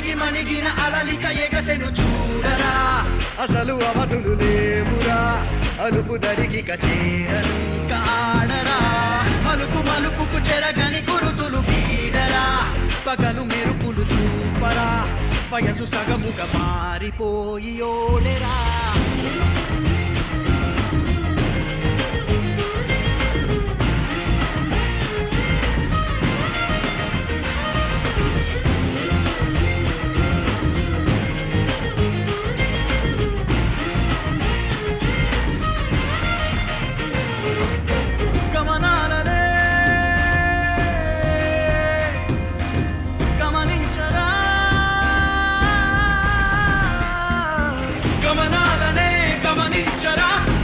మునిగి మణిగిన అలలిక ఎగసెను చూడరా అసలు అవధులు లేవురా అలుపు దరికి కచేరని కాడరా మలుపు మలుపుకు చెరగని గురుతులు వీడరా పగలు మెరుపులు చూపరా వయసు సగముగా మారిపోయి ఓడెరా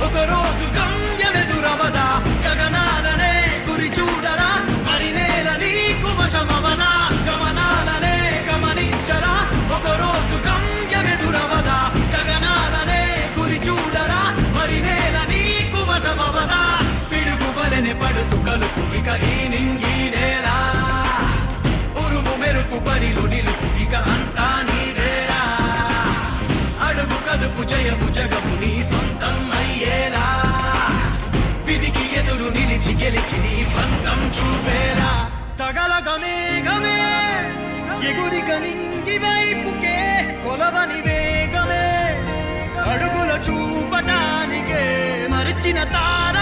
ఒకరోజు గమ్యమెదురవదా గగనాలనే గురి చూడరా మరి నేల నీకు వశమవనా గమనాలనే గమనించరా ఒకరోజు గమ్యమెదురవదా గగనాలనే గురి చూడరా మరి నేల నీకు వశమవదా పిడుగు వలెనే పడుతు కలుపు ఇక ఈ నింగి నేల ఉరుము మెరుపు పరిలు నిలుపు ఇక అంతా నీదేరా అడుగు కదుపు జయము జగము నీ సొంతం అయ్యేలా విధికి ఎదురు నిలిచి గెలిచి నీ పంతం చూపేలా తగలగమేఘమే ఎగురిక నింగి వైపుకే కొలవని వేగమే అడుగుల చూపటానికే మరిచిన తార